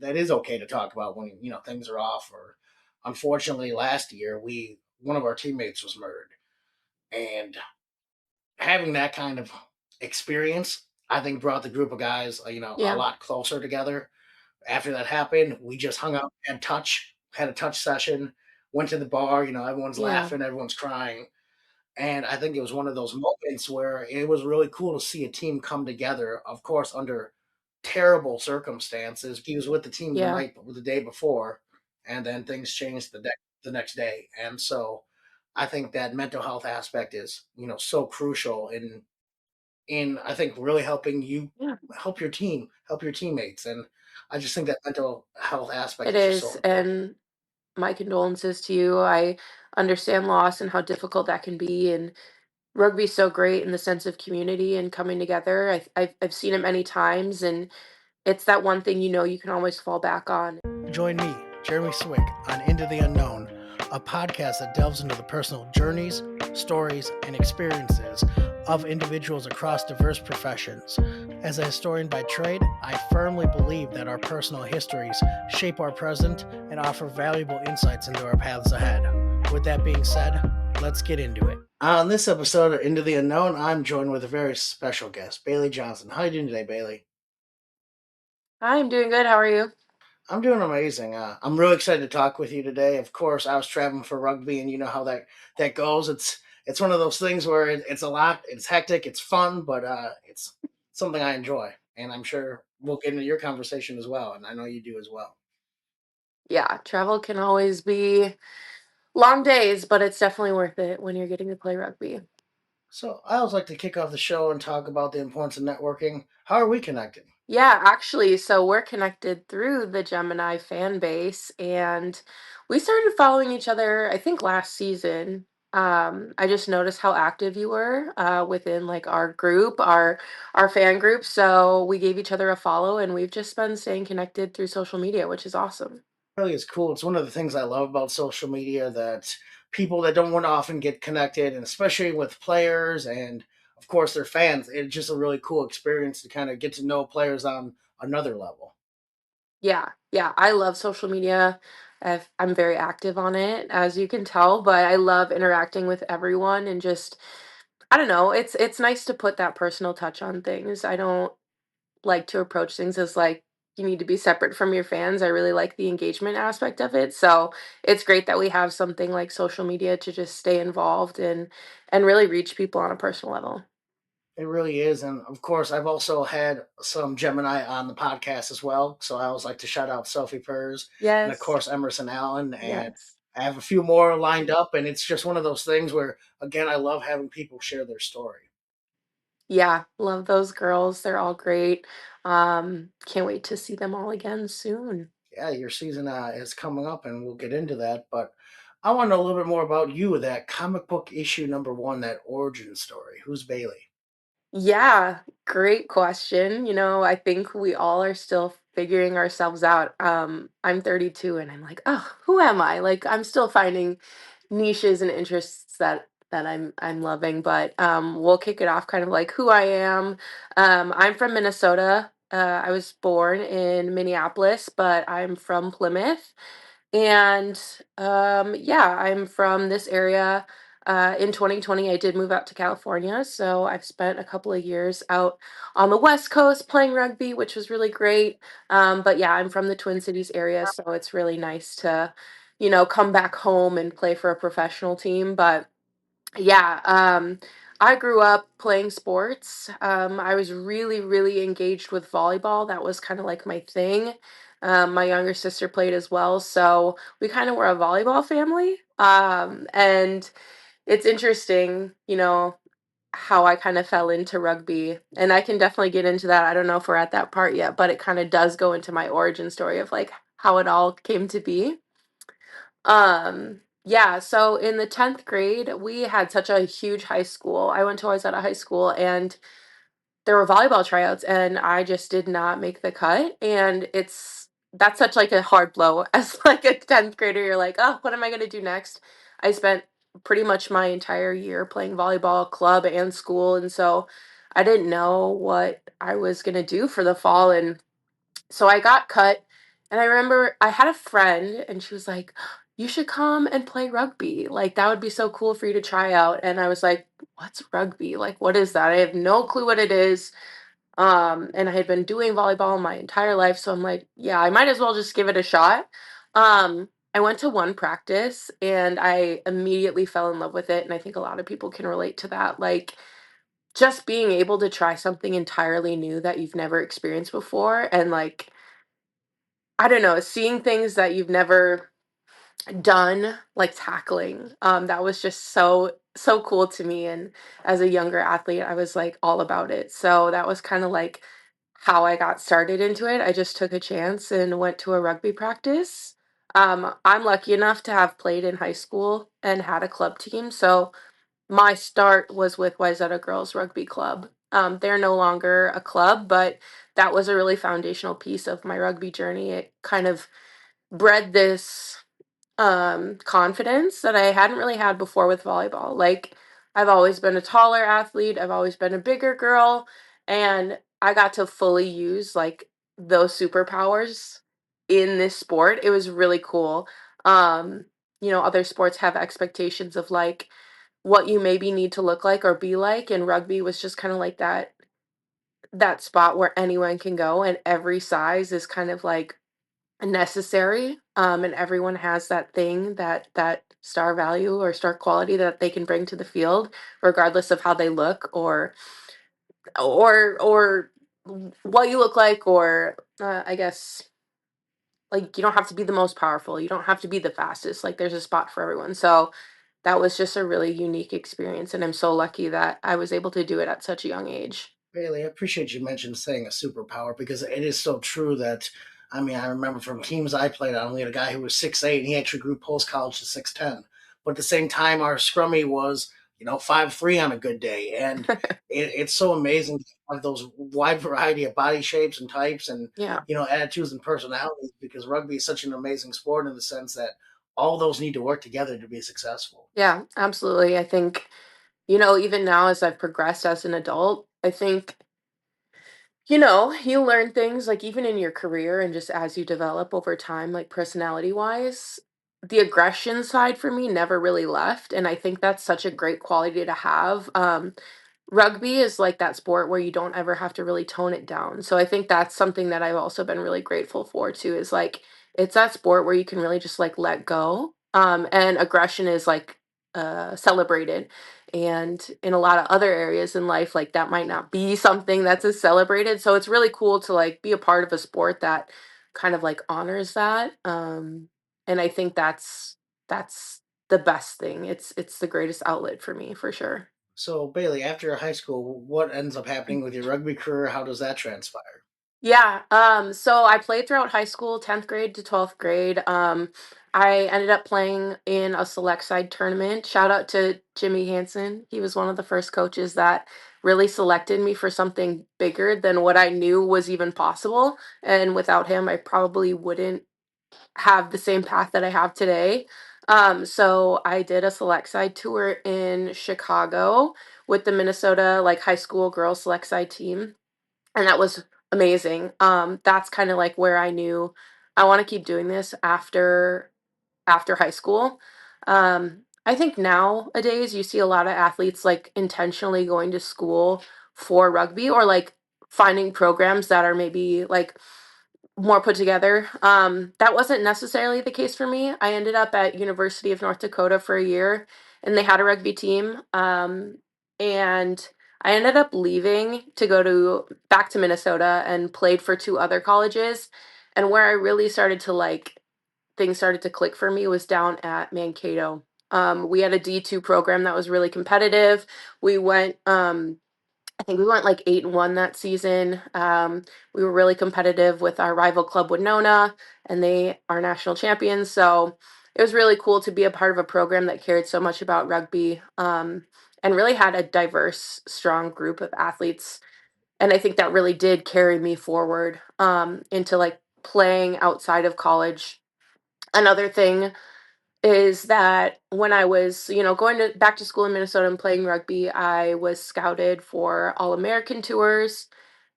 that is okay to talk about when things are off. Or unfortunately, last year we one of our teammates was murdered, and having that kind of experience, I think, brought the group of guys, a Yeah. lot closer together. After that happened, we just hung out, had a touch session, went to the bar. Everyone's Yeah. laughing, everyone's crying, and I think it was one of those moments where it was really cool to see a team come together. Of course, under terrible circumstances. He was with the team Yeah. the day before, and then things changed the next day. And so, I think that mental health aspect is so crucial in I think really helping you Yeah. help your teammates. And I just think that mental health aspect It is just so is. important. And my condolences to you. I understand loss and how difficult that can be. And rugby's so great in the sense of community and coming together. I've seen it many times, and it's that one thing you can always fall back on. Join me, Jeremy Swick, on Into the Unknown, a podcast that delves into the personal journeys, stories, and experiences of individuals across diverse professions. As a historian by trade, I firmly believe that our personal histories shape our present and offer valuable insights into our paths ahead. With that being said, let's get into it. On this episode of Into the Unknown, I'm joined with a very special guest, Bailey Johnson. How are you doing today, Bailey? I'm doing good. How are you? I'm doing amazing. I'm really excited to talk with you today. Of course, I was traveling for rugby, and you know how that goes. It's one of those things where it's a lot. It's hectic. It's fun, but it's something I enjoy, and I'm sure we'll get into your conversation as well. And I know you do as well. Yeah, travel can always be long days, but it's definitely worth it when you're getting to play rugby. So I always like to kick off the show and talk about the importance of networking. How are we connected? Yeah, actually, so we're connected through the Gemini fan base, and we started following each other, I think last season. I just noticed how active you were within like our group, our fan group. So we gave each other a follow, and we've just been staying connected through social media, which is awesome. Really is cool. It's one of the things I love about social media, that people that don't want to often get connected, and especially with players and of course their fans, it's just a really cool experience to kind of get to know players on another level. Yeah, yeah, I love social media. I'm very active on it, as you can tell, but I love interacting with everyone and just I don't know, it's nice to put that personal touch on things. I don't like to approach things as like you need to be separate from your fans. I really like the engagement aspect of it. So it's great that we have something like social media to just stay involved and really reach people on a personal level. It really is. And of course, I've also had some Gemini on the podcast as well. So I always like to shout out Sophie Purrs and of Yes. course Emerson Allen. And Yes. I have a few more lined up. And it's just one of those things where, again, I love having people share their story. Yeah, love those girls. They're all great. Can't wait to see them all again soon. Yeah, your season is coming up, and we'll get into that. But I want to know a little bit more about you, that comic book issue number one, that origin story. Who's Bailey? Yeah, great question. I think we all are still figuring ourselves out. I'm 32 and I'm like, oh, who am I? Like I'm still finding niches and interests that I'm loving, but we'll kick it off kind of like who I am. I'm from Minnesota. I was born in Minneapolis, but I'm from Plymouth. And yeah, I'm from this area. In 2020, I did move out to California. So I've spent a couple of years out on the West Coast playing rugby, which was really great. But yeah, I'm from the Twin Cities area. So it's really nice to come back home and play for a professional team. But yeah, I grew up playing sports. I was really, really engaged with volleyball. That was kind of like my thing. My younger sister played as well, so we kind of were a volleyball family. And it's interesting, how I kind of fell into rugby, and I can definitely get into that. I don't know if we're at that part yet, but it kind of does go into my origin story of like how it all came to be. Yeah, so in the 10th grade, we had such a huge high school. I went to Wayzata High School and there were volleyball tryouts and I just did not make the cut. And that's such like a hard blow as like a 10th grader. You're like, oh, what am I gonna do next? I spent pretty much my entire year playing volleyball club and school, and so I didn't know what I was gonna do for the fall. And so I got cut And I remember I had a friend and she was like, "You should come and play rugby. Like that would be so cool for you to try out." And I was like, "What's rugby? Like what is that? I have no clue what it is." And I had been doing volleyball my entire life, so I'm like, "Yeah, I might as well just give it a shot." I went to one practice and I immediately fell in love with it, and I think a lot of people can relate to that. Like just being able to try something entirely new that you've never experienced before and like I don't know, seeing things that you've never done, like tackling, that was just so cool to me, and as a younger athlete, I was, like, all about it, so that was kinda, like, how I got started into it. I just took a chance and went to a rugby practice. I'm lucky enough to have played in high school and had a club team, so my start was with Wayzata Girls Rugby Club. They're no longer a club, but that was a really foundational piece of my rugby journey. It kind of bred this confidence that I hadn't really had before with volleyball. Like I've always been a taller athlete, I've always been a bigger girl, and I got to fully use like those superpowers in this sport. It was really cool. Um, other sports have expectations of like what you maybe need to look like or be like, and rugby was just kind of like that spot where anyone can go and every size is kind of like necessary, and everyone has that thing that star value or star quality that they can bring to the field regardless of how they look or what you look like or I guess like you don't have to be the most powerful, you don't have to be the fastest, like there's a spot for everyone. So that was just a really unique experience and I'm so lucky that I was able to do it at such a young age. Bailey, I appreciate you mentioned saying a superpower because it is so true that I mean I remember from teams I played on, we had a guy who was 6'8" and he actually grew post college to 6'10. But at the same time our scrummy was, 5'3" on a good day. And it's so amazing to have those wide variety of body shapes and types and Yeah. attitudes and personalities because rugby is such an amazing sport in the sense that all those need to work together to be successful. Yeah, absolutely. I think, even now as I've progressed as an adult, I think you learn things like even in your career and just as you develop over time, like personality wise, the aggression side for me never really left. And I think that's such a great quality to have. Rugby is like that sport where you don't ever have to really tone it down. So I think that's something that I've also been really grateful for too, is like it's that sport where you can really just like let go. And aggression is like celebrated. And in a lot of other areas in life, like that might not be something that's as celebrated. So it's really cool to like be a part of a sport that kind of like honors that. And I think that's the best thing. It's the greatest outlet for me for sure. So Bailey, after high school, what ends up happening with your rugby career? How does that transpire? Yeah, so I played throughout high school, 10th grade to 12th grade. I ended up playing in a select side tournament. Shout out to Jimmy Hansen. He was one of the first coaches that really selected me for something bigger than what I knew was even possible. And without him, I probably wouldn't have the same path that I have today. So I did a select side tour in Chicago with the Minnesota like high school girls select side team, and that was amazing. That's kind of like where I knew I want to keep doing this after high school. I think nowadays you see a lot of athletes like intentionally going to school for rugby or like finding programs that are maybe like more put together. That wasn't necessarily the case for me. I ended up at University of North Dakota for a year, and they had a rugby team. And I ended up leaving to go to back to Minnesota and played for two other colleges. And where I really started to like things started to click for me was down at Mankato. We had a D2 program that was really competitive. We went I think we went like 8-1 that season. We were really competitive with our rival club Winona, and they are national champions. So it was really cool to be a part of a program that cared so much about rugby, and really had a diverse, strong group of athletes. And I think that really did carry me forward into like playing outside of college. Another thing is that when I was, going back to school in Minnesota and playing rugby, I was scouted for All American tours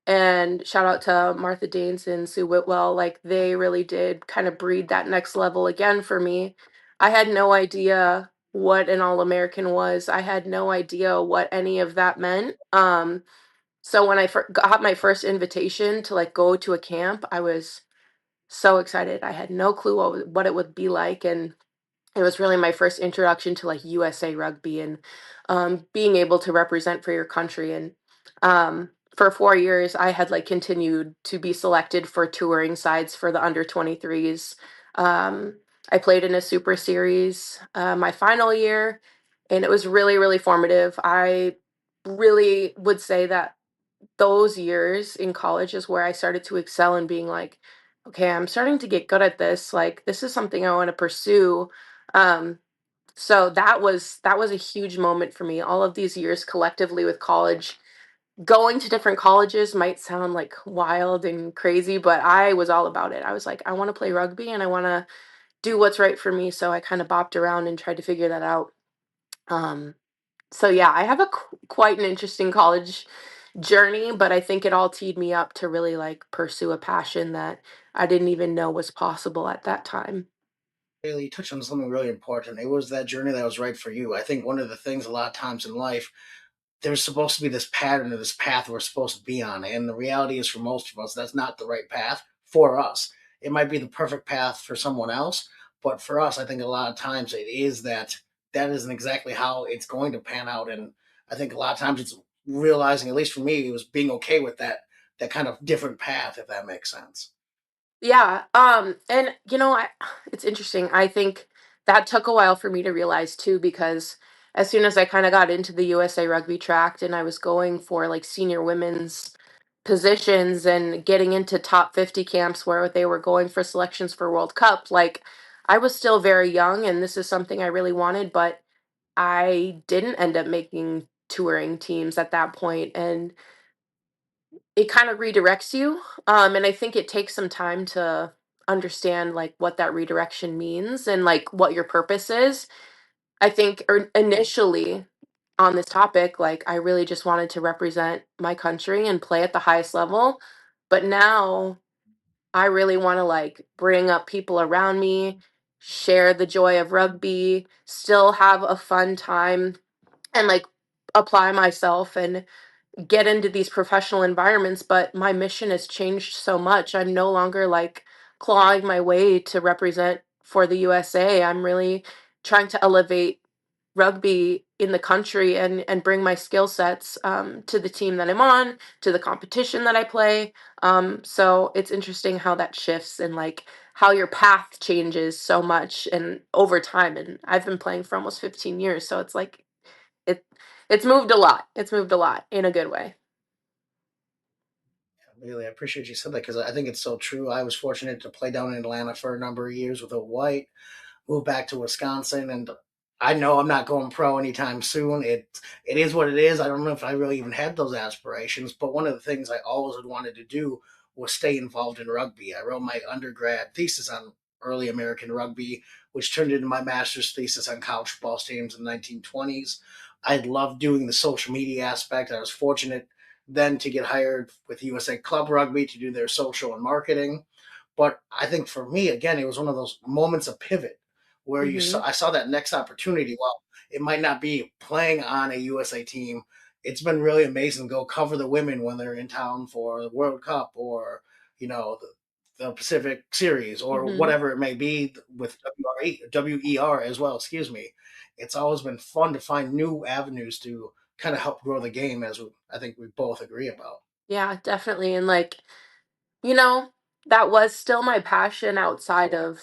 And shout out to Martha Danes and Sue Whitwell. Like they really did kind of breed that next level again for me. I had no idea what an All American was. I had no idea what any of that meant. So when I got my first invitation to like go to a camp, I was so excited. I had no clue what it would be like, and it was really my first introduction to like USA rugby and being able to represent for your country. And for 4 years, I had like continued to be selected for touring sides for the under 23s. I played in a super series my final year, and it was really, really formative. I really would say that those years in college is where I started to excel in being like, okay, I'm starting to get good at this. Like, this is something I want to pursue. Um, so that was a huge moment for me. All of these years collectively with college, going to different colleges might sound like wild and crazy, but I was all about it. I was like, I want to play rugby and I want to do what's right for me. So I kind of bopped around and tried to figure that out. Um, so yeah, I have a quite an interesting college journey, but I think it all teed me up to really like pursue a passion that I didn't even know was possible at that time. Really, you touched on something really important. It was that journey that was right for you. I think one of the things a lot of times in life, there's supposed to be this pattern or this path we're supposed to be on. And the reality is, for most of us, that's not the right path for us. It might be the perfect path for someone else, but for us, I think a lot of times it is that isn't exactly how it's going to pan out. And I think a lot of times it's realizing, at least for me, it was being okay with that kind of different path, if that makes sense. Yeah, and it's interesting. I think that took a while for me to realize too, because as soon as I kind of got into the USA rugby tract and I was going for like senior women's positions and getting into top 50 camps where they were going for selections for World Cup, like I was still very young and this is something I really wanted, but I didn't end up making touring teams at that point, and it kind of redirects you. And I think it takes some time to understand like what that redirection means and like what your purpose is. I think initially on this topic, like I really just wanted to represent my country and play at the highest level. But now I really want to like bring up people around me, share the joy of rugby, still have a fun time, and like apply myself and get into these professional environments, but my mission has changed so much. I'm no longer like clawing my way to represent for the USA. I'm really trying to elevate rugby in the country and bring my skill sets to the team that I'm on, to the competition that I play. So it's interesting how that shifts and like how your path changes so much and over time. And I've been playing for almost 15 years, so it's like it it's moved a lot. It's moved a lot in a good way. Really, I appreciate you said that because I think it's so true. I was fortunate to play down in Atlanta for a number of years with a white, moved back to Wisconsin, and I know I'm not going pro anytime soon. It is what it is. I don't know if I really even had those aspirations, but one of the things I always had wanted to do was stay involved in rugby. I wrote my undergrad thesis on early American rugby, which turned into my master's thesis on college football stadiums in the 1920s. I loved doing the social media aspect. I was fortunate then to get hired with USA Club Rugby to do their social and marketing. But I think for me, again, it was one of those moments of pivot where Hmm. I saw that next opportunity. Well, it might not be playing on a USA team. It's been really amazing to go cover the women when they're in town for the World Cup or the Pacific Series or Hmm. whatever it may be with WER as well. Excuse me. It's always been fun to find new avenues to kind of help grow the game, as I think we both agree about. Yeah, definitely. And like, you know, that was still my passion outside of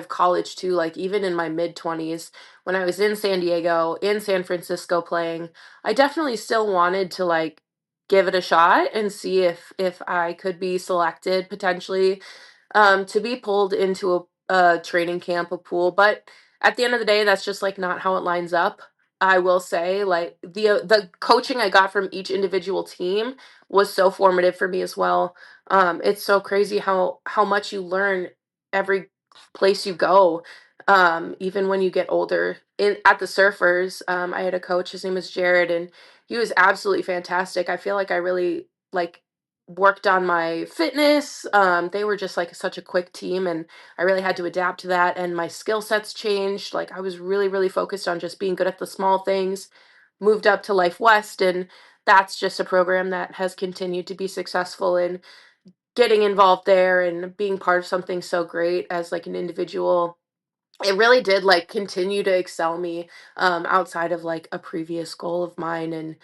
college too. Like even in my mid 20s when I was in San Diego, in San Francisco playing, I definitely still wanted to like give it a shot and see if I could be selected potentially to be pulled into a training camp, a pool. But at the end of the day, that's just like not how it lines up. I will say, like the coaching I got from each individual team was so formative for me as well. It's so crazy how much you learn every place you go. Even when you get older. In at the Surfers, I had a coach. His name was Jared, and he was absolutely fantastic. I feel like I really like worked on my fitness. They were just like such a quick team, and I really had to adapt to that. And my skill sets changed. Like I was really, really focused on just being good at the small things. Moved up to Life West, and that's just a program that has continued to be successful in getting involved there and being part of something so great as like an individual. It really did like continue to excel me outside of like a previous goal of mine, and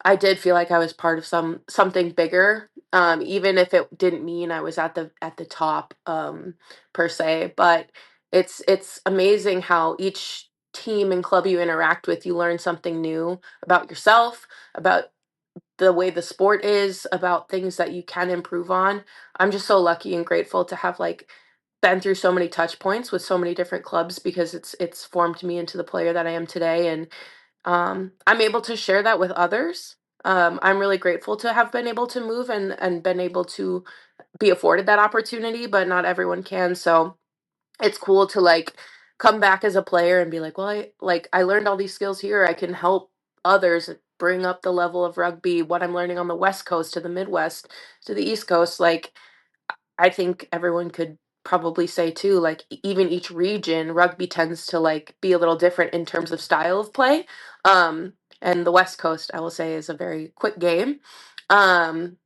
I did feel like I was part of something bigger, even if it didn't mean I was at the top per se. But it's amazing how each team and club you interact with, you learn something new about yourself, about the way the sport is, about things that you can improve on. I'm just so lucky and grateful to have like been through so many touch points with so many different clubs, because it's formed me into the player that I am today, and I'm able to share that with others. I'm really grateful to have been able to move and been able to be afforded that opportunity, but not everyone can. So it's cool to like come back as a player and be like, well, I learned all these skills here. I can help others bring up the level of rugby, what I'm learning on the West Coast to the Midwest to the East Coast. Like I think everyone could probably say too, like even each region, rugby tends to like be a little different in terms of style of play. Um, and the West Coast, I will say, is a very quick game. Um,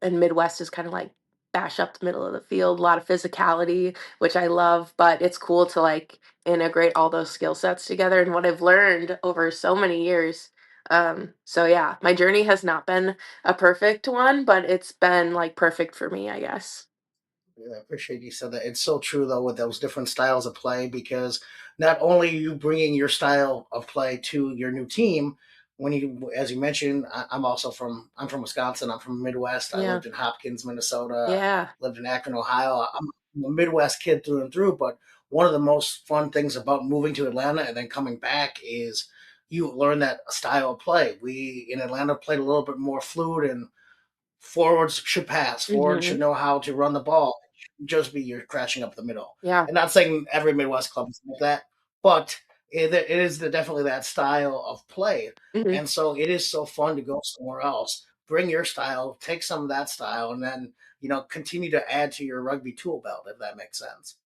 and Midwest is kind of like bash up the middle of the field, a lot of physicality, which I love, but it's cool to like integrate all those skill sets together and what I've learned over so many years. So yeah, my journey has not been a perfect one, but it's been like perfect for me, I guess. Yeah, I appreciate you said that. It's so true though with those different styles of play because not only are you bringing your style of play to your new team, when you, as you mentioned, I'm from Wisconsin. I'm from Midwest. I Yeah. lived in Hopkins, Minnesota. Yeah. Lived in Akron, Ohio. I'm a Midwest kid through and through. But one of the most fun things about moving to Atlanta and then coming back is you learn that style of play. We in Atlanta played a little bit more fluid and forwards should pass. Forwards should Mhm. know how to run the ball. It shouldn't just be you're crashing up the middle. Yeah. And not saying every Midwest club is like that, but it is definitely that style of play. Mhm. And so it is so fun to go somewhere else, bring your style, take some of that style, and then continue to add to your rugby tool belt if that makes sense.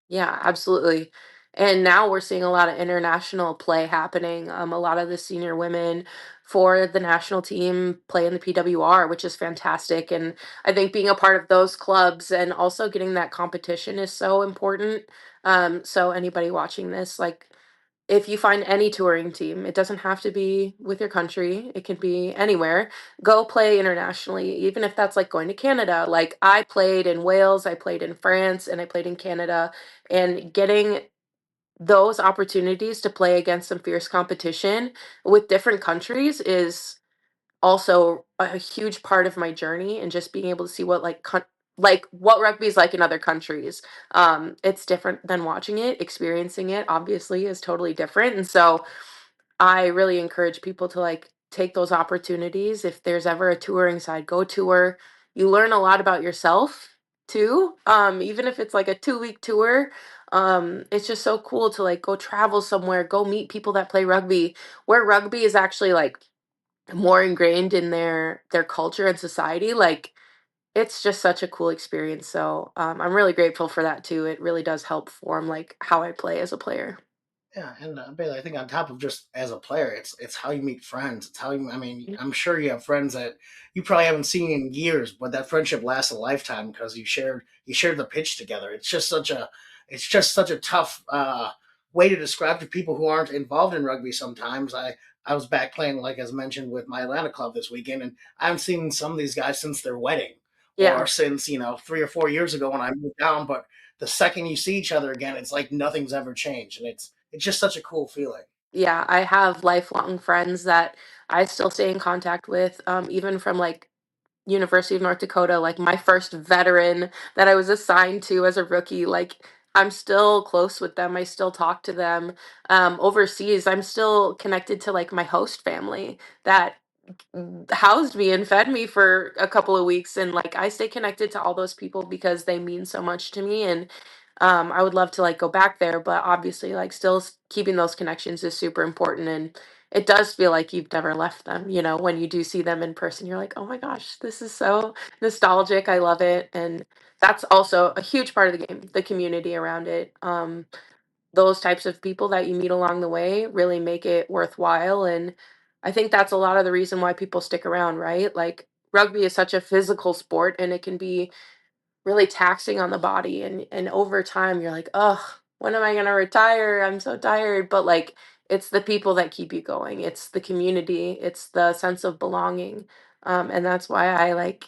Yeah, absolutely. And now we're seeing a lot of international play happening. A lot of the senior women for the national team play in the PWR, which is fantastic. And I think being a part of those clubs and also getting that competition is so important. So anybody watching this, like if you find any touring team, it doesn't have to be with your country, it can be anywhere. Go play internationally, even if that's like going to Canada. Like I played in Wales, I played in France, and I played in Canada. And getting those opportunities to play against some fierce competition with different countries is also a huge part of my journey, and just being able to see what like what rugby is like in other countries. It's different than watching it. Experiencing it obviously is totally different, and so I really encourage people to like take those opportunities. If there's ever a touring side, go tour. You learn a lot about yourself too. Even if it's like a 2 week tour, it's just so cool to like go travel somewhere, go meet people that play rugby, where rugby is actually like more ingrained in their culture and society. Like it's just such a cool experience. So I'm really grateful for that too. It really does help form like how I play as a player. Yeah, and Bailey, I think on top of just as a player, it's how you meet friends. It's how you. I mean, I'm sure you have friends that you probably haven't seen in years, but that friendship lasts a lifetime because you shared the pitch together. It's just such a tough way to describe to people who aren't involved in rugby. Sometimes I was back playing, like as mentioned, with my Atlanta club this weekend, and I haven't seen some of these guys since their wedding or Yeah. since 3 or 4 years ago when I moved down. But the second you see each other again, it's like nothing's ever changed, and it's just such a cool feeling. Yeah, I have lifelong friends that I still stay in contact with, even from like University of North Dakota, like my first veteran that I was assigned to as a rookie. Like I'm still close with them. I still talk to them. Overseas, I'm still connected to like my host family that housed me and fed me for a couple of weeks, and like I stay connected to all those people because they mean so much to me. And I would love to like go back there, but obviously like still keeping those connections is super important. And it does feel like you've never left them, you know, when you do see them in person, you're like, "Oh my gosh, this is so nostalgic, I love it," and that's also a huge part of the game, the community around it. Those types of people that you meet along the way really make it worthwhile, and I think that's a lot of the reason why people stick around, right? Like, rugby is such a physical sport, and it can be really taxing on the body, and over time, you're like, "Ugh, when am I gonna retire? I'm so tired," but, like, it's the people that keep you going, it's the community, it's the sense of belonging, and that's why I, like,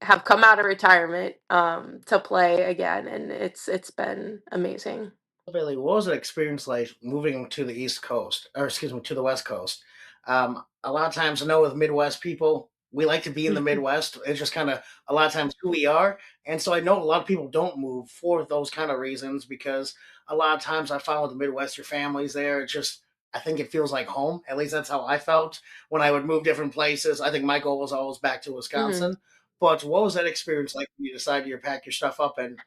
have come out of retirement, to play again, and it's been amazing. Bailey, what was it experience like moving to the East Coast, or excuse me, to the West Coast? A lot of times, I know with Midwest people, we like to be in the Midwest. It's just kind of a lot of times who we are, and so I know a lot of people don't move for those kind of reasons because a lot of times I found with the Midwest, your family's there. It's just I think it feels like home. At least that's how I felt when I would move different places. I think my goal was always back to Mhm. Wisconsin. But what was that experience like when you decided to pack your stuff up and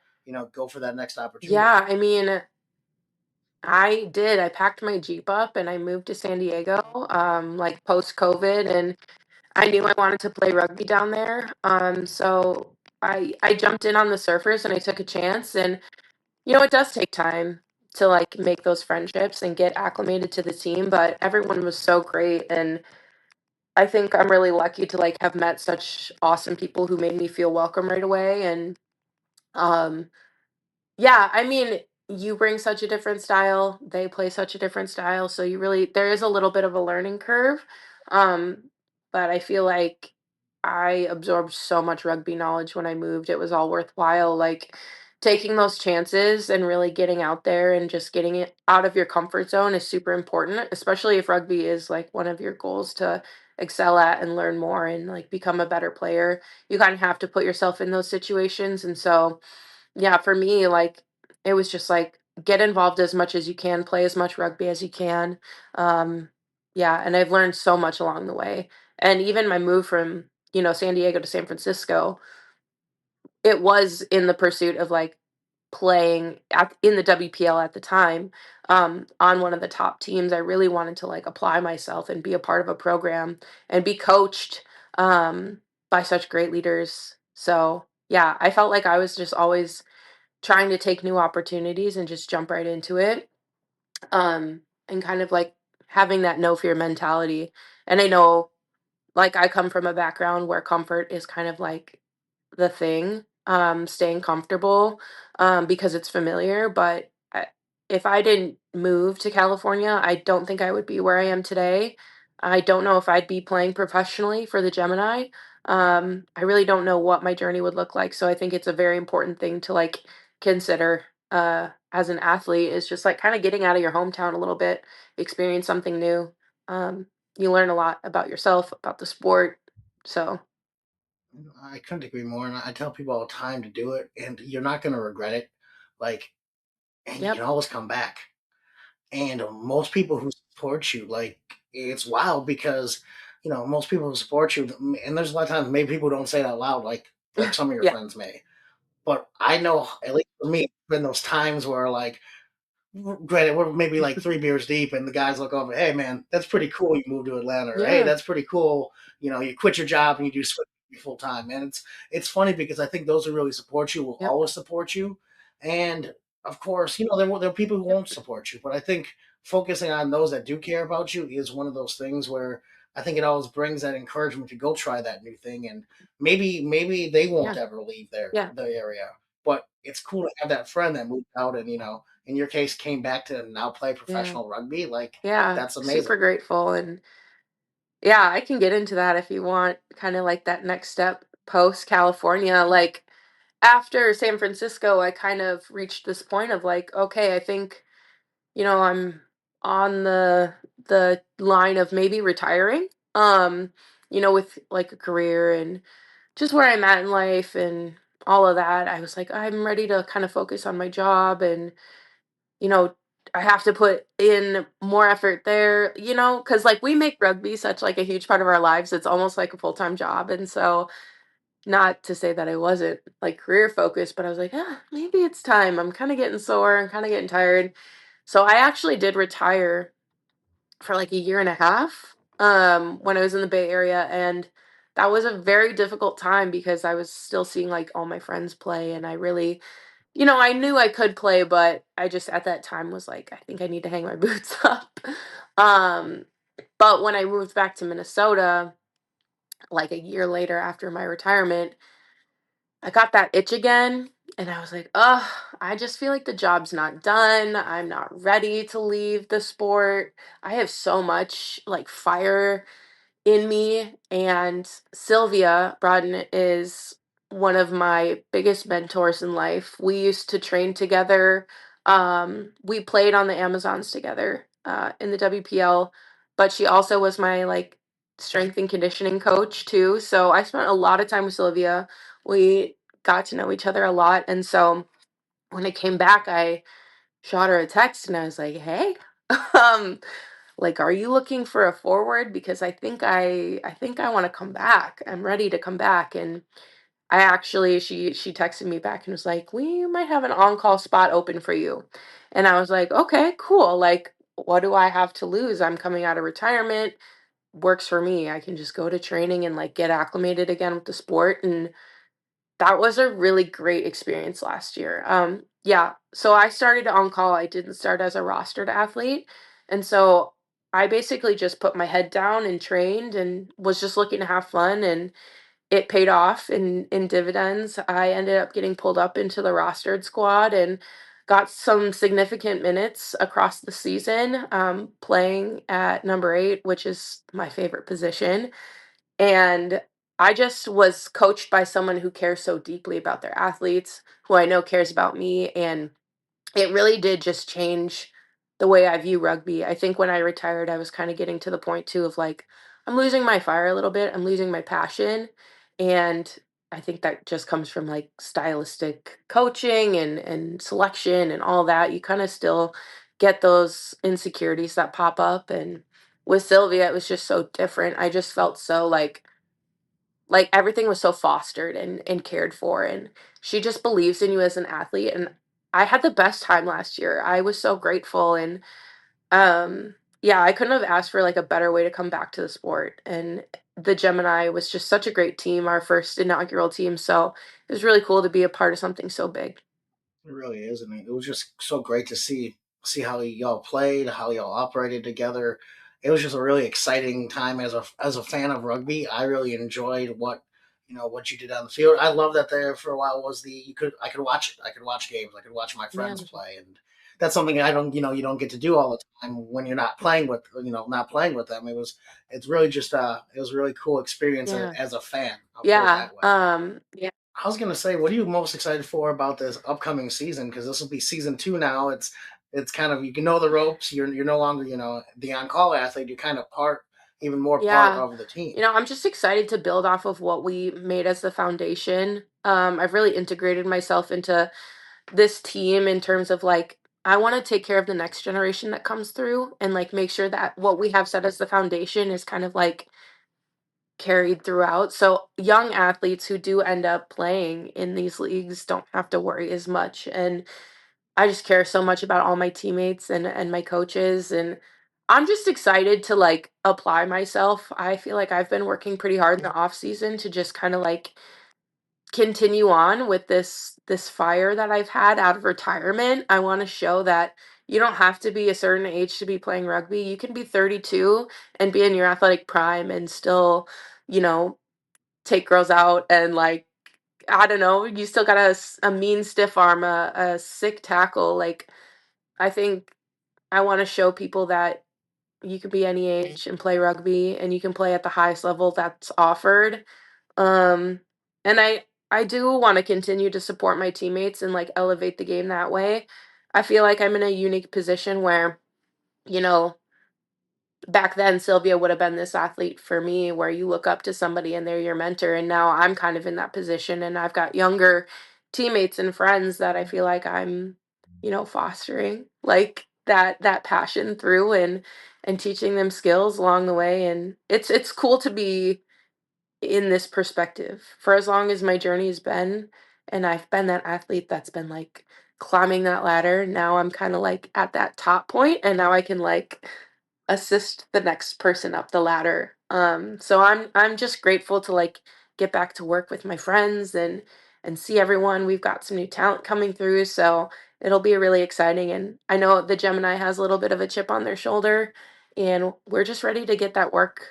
go for that next opportunity? Yeah, I mean, I did. I packed my Jeep up and I moved to San Diego, like post COVID, and I knew I wanted to play rugby down there. So I jumped in on the surfers and I took a chance. And it does take time to like make those friendships and get acclimated to the team, but everyone was so great, and I think I'm really lucky to like have met such awesome people who made me feel welcome right away. And um yeah, I mean, you bring such a different style, they play such a different style, so there is a little bit of a learning curve. Um, but I feel like I absorbed so much rugby knowledge when I moved. It was all worthwhile, like taking those chances and really getting out there and just getting it out of your comfort zone is super important, especially if rugby is like one of your goals to excel at and learn more and like become a better player. You kind of have to put yourself in those situations, and so yeah, for me, like, it was just like, get involved as much as you can, play as much rugby as you can. Um, yeah, and I've learned so much along the way. And even my move from, San Diego to San Francisco, it was in the pursuit of like playing in the WPL at the time, on one of the top teams. I really wanted to like apply myself and be a part of a program and be coached by such great leaders. So yeah, I felt like I was just always trying to take new opportunities and just jump right into it. And kind of like having that no fear mentality. And I know like I come from a background where comfort is kind of like the thing, staying comfortable, because it's familiar. But if I didn't move to California, I don't think I would be where I am today. I don't know if I'd be playing professionally for the Gemini. I really don't know what my journey would look like. So I think it's a very important thing to like consider as an athlete is just like kind of getting out of your hometown a little bit, experience something new. Um, you learn a lot about yourself, about the sport. So, I couldn't agree more, and I tell people all the time to do it, and you're not going to regret it. Like, and you can yep. always come back. And most people who support you, like, it's wild because most people who support you, and there's a lot of times maybe people don't say it out loud, like some of your Yeah. friends may. But I know, at least for me, it's been those times where like granted, we're maybe like 3 beers deep, and the guys look over, hey man, that's pretty cool. You moved to Atlanta, or hey, Yeah. that's pretty cool. You quit your job and you do swim full time. And it's funny because I think those who really support you will Yep. always support you. And of course, there are people who won't support you, but I think focusing on those that do care about you is one of those things where I think it always brings that encouragement to go try that new thing, and maybe they won't Yeah. ever leave Yeah. the area, but it's cool to have that friend that moved out and in your case came back to now play Yeah. professional rugby. Like Yeah. that's Super amazing. grateful. And yeah, I can get into that if you want, kind of like that next step post California. Like after San Francisco, I kind of reached this point of like, okay, I think, I'm on the line of maybe retiring. With like a career and just where I'm at in life and all of that. I was like, I'm ready to kind of focus on my job, and you know, I have to put in more effort there, because like we make rugby such like a huge part of our lives. It's almost like a full-time job. And so, not to say that I wasn't like career focused, but I was like, maybe it's time. I'm kind of getting sore. I'm kind of getting tired. So I actually did retire for like a year and a half when I was in the Bay Area. And that was a very difficult time because I was still seeing like all my friends play. And I really, I knew I could play, but I just at that time was like, I think I need to hang my boots up. Um, but when I moved back to Minnesota, like a year later after my retirement, I got that itch again. And I was like, oh, I just feel like the job's not done. I'm not ready to leave the sport. I have so much like fire in me. And Sylvia Broaden is one of my biggest mentors in life. We used to train together. We played on the Amazons together in the WPL, but she also was my like strength and conditioning coach too. So I spent a lot of time with Sylvia. We got to know each other a lot. And so when I came back, I shot her a text and I was like, hey, um, like, are you looking for a forward? Because I think I want to come back. I'm ready to come back. And I actually she texted me back and was like, we might have an on-call spot open for you. And I was like, okay, cool. Like, what do I have to lose? I'm coming out of retirement. Works for me. I can just go to training and like get acclimated again with the sport. And that was a really great experience last year. Yeah, so I started on call. I didn't start as a rostered athlete. And so I basically just put my head down and trained and was just looking to have fun, and it paid off in dividends. I ended up getting pulled up into the rostered squad and got some significant minutes across the season, playing at number 8, which is my favorite position. And I just was coached by someone who cares so deeply about their athletes, who I know cares about me. And it really did just change the way I view rugby. I think when I retired, I was kind of getting to the point too of like, I'm losing my fire a little bit, I'm losing my passion. And I think that just comes from like stylistic coaching and selection and all that. You kind of still get those insecurities that pop up. And with Sylvia, it was just so different. I just felt so like everything was so fostered and cared for, and she just believes in you as an athlete. And I had the best time last year. I was so grateful. And yeah, I couldn't have asked for like a better way to come back to the sport. And the Gemini was just such a great team, our first inaugural team. So it was really cool to be a part of something so big. It really is, and it was just so great to see how y'all played, how y'all operated together. It was just a really exciting time as a fan of rugby. I really enjoyed what you did on the field. I love that there for a while was the you could I could watch it. I could watch games. I could watch my Yeah. friends play, and that's something I don't you don't get to do all the time when you're not playing with them. It's really just it was a really cool experience Yeah. as a fan. I'll put it Yeah. that way. Yeah. I was gonna say, what are you most excited for about this upcoming season? Because this will be season 2 now. It's kind of you can know the ropes. You're no longer the on call athlete. You're kind of even more part Yeah. of the team. I'm just excited to build off of what we made as the foundation. I've really integrated myself into this team in terms of like, I want to take care of the next generation that comes through and like make sure that what we have set as the foundation is kind of like carried throughout. So young athletes who do end up playing in these leagues don't have to worry as much. And I just care so much about all my teammates and my coaches. And I'm just excited to like apply myself. I feel like I've been working pretty hard in the off season to just kind of like continue on with this fire that I've had out of retirement. I want to show that you don't have to be a certain age to be playing rugby. You can be 32 and be in your athletic prime and still, you know, take girls out and like I don't know, you still got a mean stiff arm, a sick tackle. Like I think I want to show people that you could be any age and play rugby and you can play at the highest level that's offered. Um, and I do want to continue to support my teammates and like elevate the game that way. I feel like I'm in a unique position where, you know, back then Sylvia would have been this athlete for me where you look up to somebody and they're your mentor, and now I'm kind of in that position and I've got younger teammates and friends that I feel like I'm, fostering like that passion through and teaching them skills along the way. And it's cool to be in this perspective for as long as my journey has been. And I've been that athlete that's been like climbing that ladder. Now I'm kind of like at that top point, and now I can like assist the next person up the ladder. So I'm just grateful to like get back to work with my friends and see everyone. We've got some new talent coming through, so it'll be really exciting. And I know the Gemini has a little bit of a chip on their shoulder, and we're just ready to get that work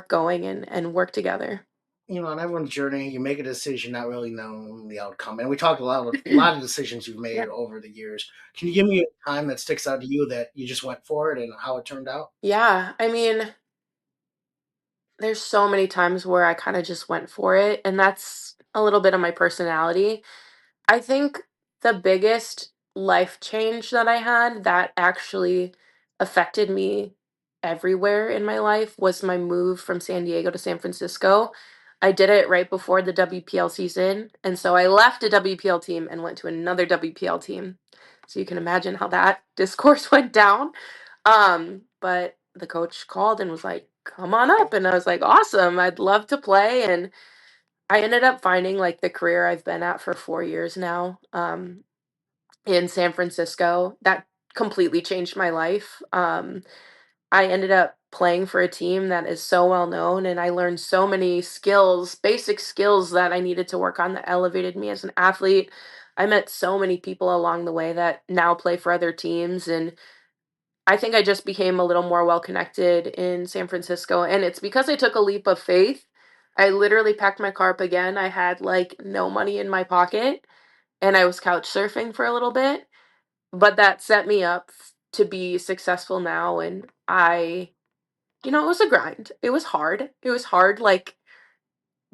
going and work together. On everyone's journey, you make a decision not really knowing the outcome. And we talked a lot of decisions you've made Yeah. over the years. Can you give me a time that sticks out to you that you just went for it and how it turned out? Yeah, I mean, there's so many times where I kind of just went for it, and that's a little bit of my personality. I think the biggest life change that I had that actually affected me everywhere in my life was my move from San Diego to San Francisco. I did it right before the WPL season, and so I left a WPL team and went to another WPL team. So you can imagine how that discourse went down. But the coach called and was like, "Come on up." And I was like, "Awesome. I'd love to play." And I ended up finding like the career I've been at for 4 years now, in San Francisco. That completely changed my life. I ended up playing for a team that is so well known, and I learned so many skills, basic skills that I needed to work on that elevated me as an athlete. I met so many people along the way that now play for other teams, and I think I just became a little more well connected in San Francisco, and it's because I took a leap of faith. I literally packed my car up again. I had like no money in my pocket, and I was couch surfing for a little bit, but that set me up to be successful now. And it was a grind. It was hard. It was hard, like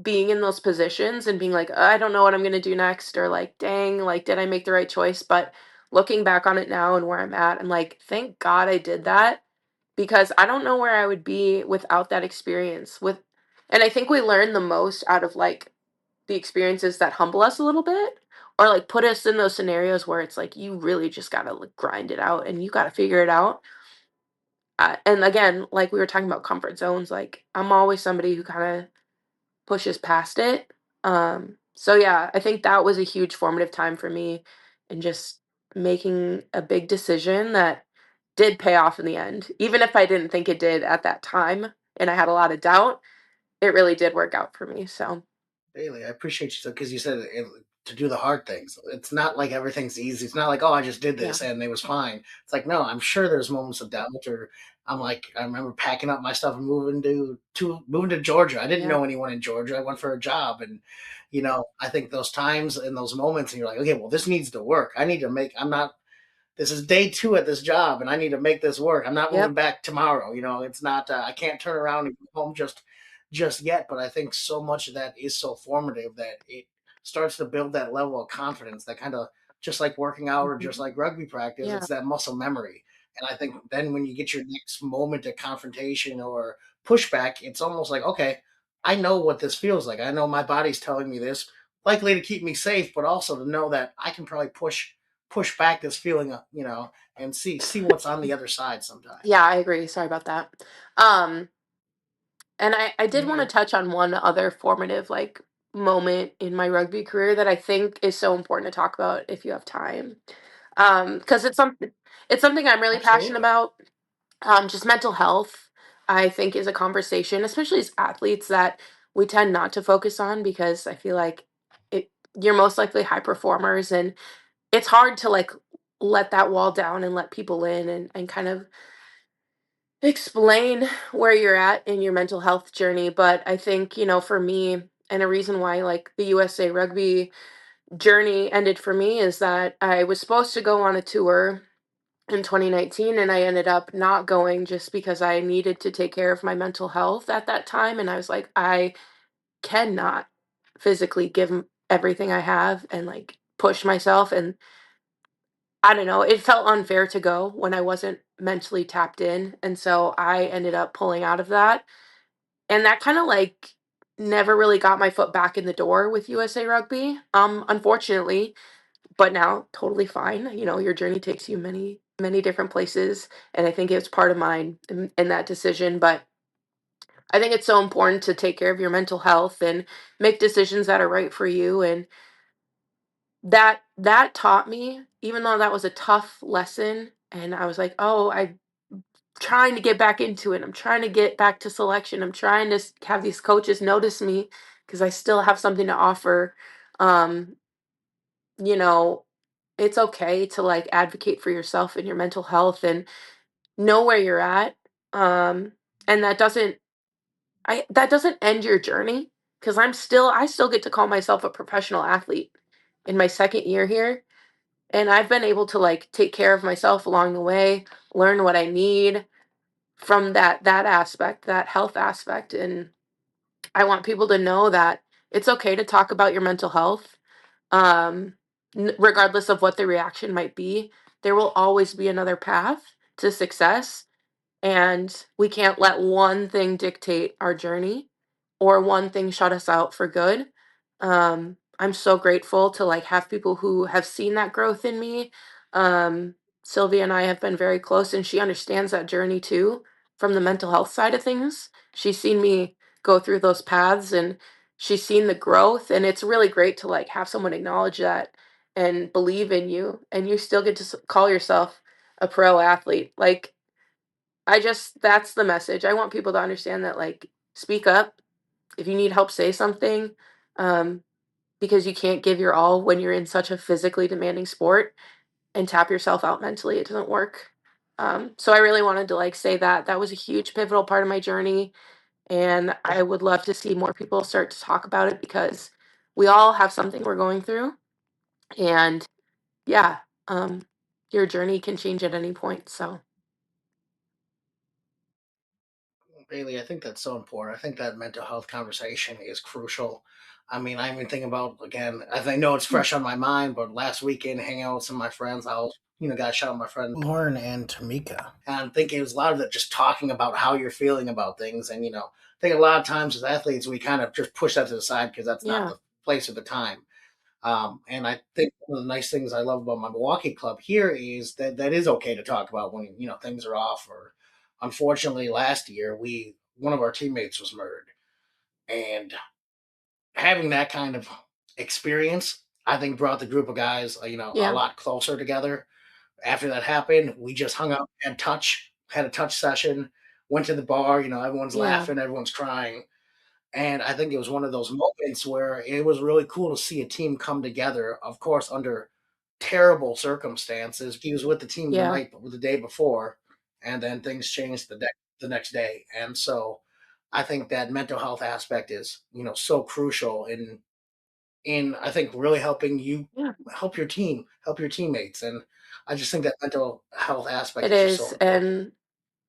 being in those positions and being like, I don't know what I'm going to do next, or like, dang, like, did I make the right choice? But looking back on it now and where I'm at, I'm like, thank God I did that, because I don't know where I would be without that experience. And I think we learn the most out of like the experiences that humble us a little bit, or like put us in those scenarios where it's like you really just gotta like grind it out and you gotta figure it out. And again, like we were talking about comfort zones, like I'm always somebody who kind of pushes past it. So yeah, I think that was a huge formative time for me, and just making a big decision that did pay off in the end. Even if I didn't think it did at that time and I had a lot of doubt, it really did work out for me. So Bailey, I appreciate you because you said to do the hard things. It's not like everything's easy. It's not like, oh, I just did yeah. this and it was fine. It's like, no, I'm sure there's moments of doubt. Or I'm like, I remember packing up my stuff and moving to Georgia. I didn't Yeah. know anyone in Georgia. I went for a job, and I think those times and those moments, and you're like, okay, well, this needs to work. I need to make. I'm not this is day two at this job and I need to make this work. I'm not moving Yep. back tomorrow. It's not, I can't turn around and go home just yet. But I think so much of that is so formative that it starts to build that level of confidence that kind of just like working out or just Mhm. like rugby practice, Yeah. it's that muscle memory. And I think then when you get your next moment of confrontation or pushback, it's almost like, okay, I know what this feels like. I know my body's telling me this, likely to keep me safe, but also to know that I can probably push back this feeling, and see what's on the other side sometimes. Yeah, I agree. Sorry about that. Um, and I did want to Yeah, touch on one other formative like moment in my rugby career that I think is so important to talk about if you have time. Because it's something I'm really passionate absolutely. about. Just mental health, I think, is a conversation, especially as athletes, that we tend not to focus on, because I feel like it you're most likely high performers, and it's hard to like let that wall down and let people in and kind of explain where you're at in your mental health journey. But I think, for me, and a reason why like the USA rugby journey ended for me, is that I was supposed to go on a tour in 2019, and I ended up not going just because I needed to take care of my mental health at that time. And I was like, I cannot physically give everything I have and like push myself. And I don't know, it felt unfair to go when I wasn't mentally tapped in. And so I ended up pulling out of that. And that kind of like never really got my foot back in the door with USA Rugby, unfortunately. But now, totally fine. Your journey takes you many, many different places. And I think it's part of mine in that decision. But I think it's so important to take care of your mental health and make decisions that are right for you. And that taught me, even though that was a tough lesson, and I was like, oh, I trying to get back into it. I'm trying to get back to selection. I'm trying to have these coaches notice me because I still have something to offer. Um, you know, it's okay to like advocate for yourself and your mental health and know where you're at. Um, and that doesn't end your journey because I still get to call myself a professional athlete in my second year here. And I've been able to like take care of myself along the way, learn what I need from that aspect, that health aspect. And I want people to know that it's okay to talk about your mental health. Um, Regardless of what the reaction might be, there will always be another path to success, and we can't let one thing dictate our journey or one thing shut us out for good. I'm so grateful to like have people who have seen that growth in me. um, Sylvia and I have been very close, and she understands that journey too from the mental health side of things. She's seen me go through those paths, and she's seen the growth, and it's really great to like have someone acknowledge that and believe in you, and you still get to call yourself a pro athlete. Like, that's the message. I want people to understand that, like, speak up. If you need help, say something. Um, because you can't give your all when you're in such a physically demanding sport and tap yourself out mentally. It doesn't work. So I really wanted to like say that that was a huge pivotal part of my journey. And I would love to see more people start to talk about it because we all have something we're going through. And yeah, um, your journey can change at any point. So Bailey, I think that's so important. I think that mental health conversation is crucial. I mean, I even think about again. I know it's mm, fresh on my mind, but last weekend, hanging out with some of my friends, I was got a shout out my friend Lauren and Tamika, and I'm thinking it was a lot of it just talking about how you're feeling about things, and I think a lot of times as athletes we kind of just push that to the side because that's not yeah, the place at the time. And I think one of the nice things I love about my Milwaukee club here is that is okay to talk about when things are off. Or unfortunately, last year we one of our teammates was murdered, and having that kind of experience, I think brought the group of guys a yeah, lot closer together. After that happened, we just hung out and had a touch session, went to the bar. Everyone's yeah, laughing, everyone's crying, and I think it was one of those moments where it was really cool to see a team come together, of course, under terrible circumstances. He was with the team yeah, the day before, and then things changed the next day. And so I think that mental health aspect is, so crucial in I think really helping you yeah. help your teammates. And I just think that mental health aspect It is just so is. important. And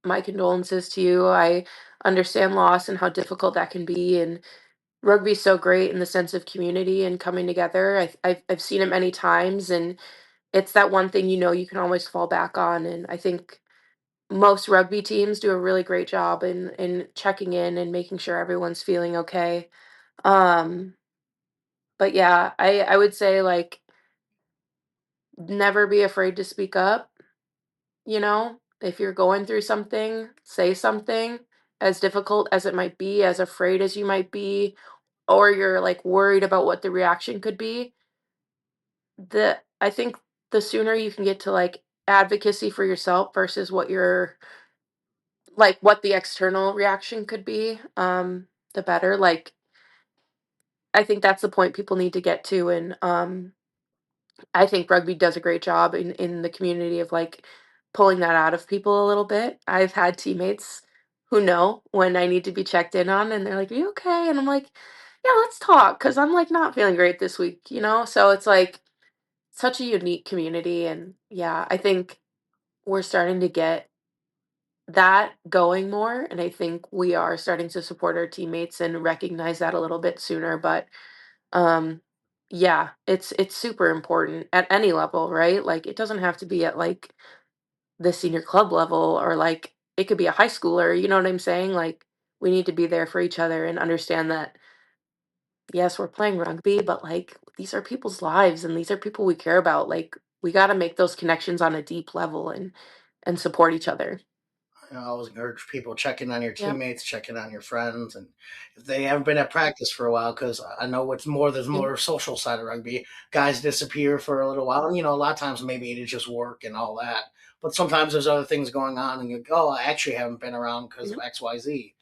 my condolences to you. I understand loss and how difficult that can be. And rugby's so great in the sense of community and coming together. I've seen it many times, and it's that one thing you can always fall back on. And I think most rugby teams do a really great job in checking in and making sure everyone's feeling okay. Um, but yeah, I would say like never be afraid to speak up. If you're going through something, say something, as difficult as it might be, as afraid as you might be, or you're like worried about what the reaction could be. I think the sooner you can get to like advocacy for yourself versus what the external reaction could be, the better. Like, I think that's the point people need to get to. And I think rugby does a great job in the community of like pulling that out of people a little bit. I've had teammates who know when I need to be checked in on, and they're like, "Are you okay?" And I'm like, "Yeah, let's talk," because I'm like not feeling great this week. So it's like such a unique community, and yeah, I think we're starting to get that going more, and I think we are starting to support our teammates and recognize that a little bit sooner. But um, yeah, it's super important at any level, right? Like it doesn't have to be at like the senior club level, or like it could be a high schooler, you know what I'm saying? Like we need to be there for each other and understand that yes, we're playing rugby, but like these are people's lives and these are people we care about. Like we got to make those connections on a deep level and support each other. I always encourage people checking on your Yep. teammates, checking on your friends, and if they haven't been at practice for a while, because I know it's more. There's Mhm. more social side of rugby. Guys disappear for a little while, and a lot of times maybe it's just work and all that. But sometimes there's other things going on, and you go, "Oh, I actually haven't been around because of Mhm. X, Y, Z."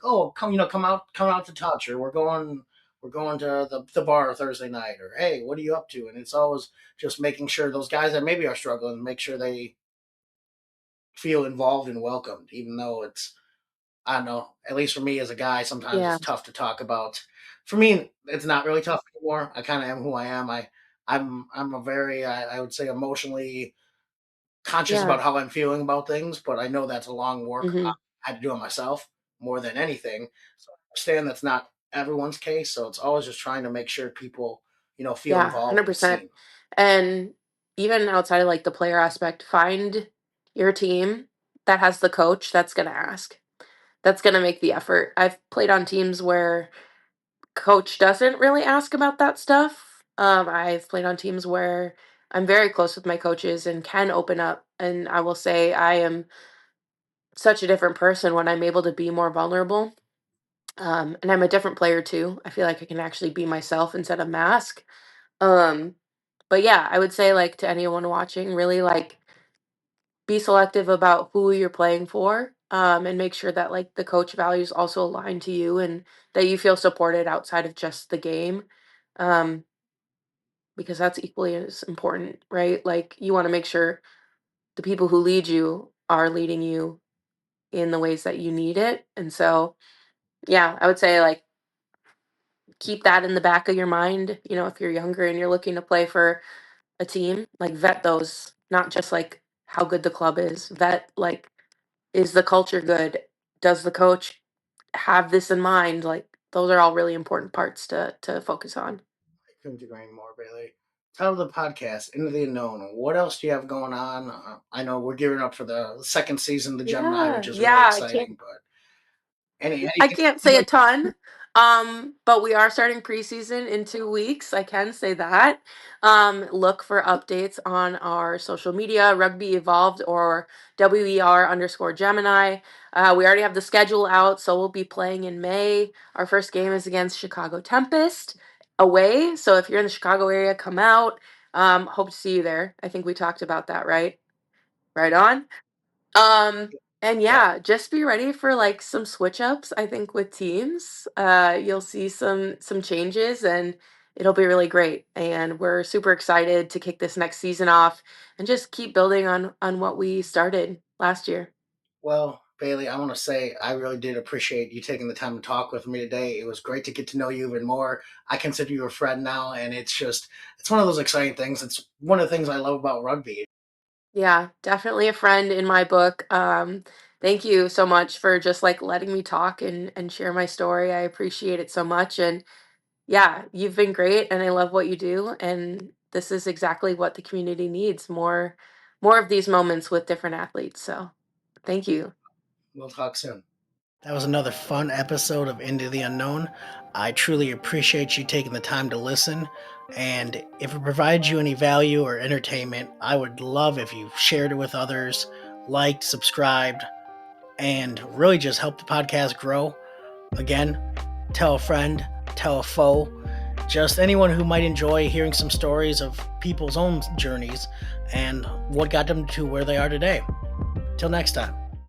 Oh, come out to touch, or we're going to the bar Thursday night, or hey, what are you up to? And it's always just making sure those guys that maybe are struggling, make sure they feel involved and welcomed, even though it's, I don't know, at least for me as a guy, sometimes Yeah. it's tough to talk about. For me, it's not really tough anymore. I kind of am who I am. I'm a very, I would say, emotionally conscious Yeah. about how I'm feeling about things, but I know that's a long work. Mhm. I had to do it myself more than anything. So I understand that's not everyone's case. So it's always just trying to make sure people, feel Yeah, involved and 100%. seen. And even outside of like the player aspect, find your team that has the coach that's going to ask. That's going to make the effort. I've played on teams where coach doesn't really ask about that stuff. I've played on teams where I'm very close with my coaches and can open up. And I will say I am such a different person when I'm able to be more vulnerable. And I'm a different player too. I feel like I can actually be myself instead of mask. Um, but yeah, I would say like to anyone watching, really like be selective about who you're playing for. And make sure that like the coach values also align to you and that you feel supported outside of just the game. Um, because that's equally as important, right? Like you want to make sure the people who lead you are leading you in the ways that you need it. And so, yeah, I would say like keep that in the back of your mind. If you're younger and you're looking to play for a team, like vet those, not just like how good the club is. Vet like, is the culture good? Does the coach have this in mind? Like those are all really important parts to focus on. I couldn't agree anymore, Bailey. Tell the podcast, Into the Unknown. What else do you have going on? I know we're gearing up for the second season of the Gemini, Yeah, which is really yeah. I can't exciting. But I anything can't you'd say a like? ton, but we are starting preseason in 2 weeks. I can say that. Look for updates on our social media, Rugby Evolved or WER_Gemini. We already have the schedule out, so we'll be playing in May. Our first game is against Chicago Tempest away. So if you're in the Chicago area, come out. Hope to see you there. I think we talked about that, right? Right on. Um, and Yeah. yeah, just be ready for like some switch ups, I think, with teams. You'll see some changes and it'll be really great. And we're super excited to kick this next season off and just keep building on what we started last year. Well, Bailey, I want to say I really did appreciate you taking the time to talk with me today. It was great to get to know you even more. I consider you a friend now, and it's one of those exciting things. It's one of the things I love about rugby. Yeah, definitely a friend in my book. Thank you so much for just like letting me talk and share my story. I appreciate it so much. And yeah, you've been great and I love what you do and this is exactly what the community needs, more of these moments with different athletes. So, thank you. We'll talk soon. That was another fun episode of Into the Unknown. I truly appreciate you taking the time to listen. And if it provides you any value or entertainment, I would love if you shared it with others, liked, subscribed, and really just help the podcast grow. Again, tell a friend, tell a foe, just anyone who might enjoy hearing some stories of people's own journeys and what got them to where they are today. Till next time.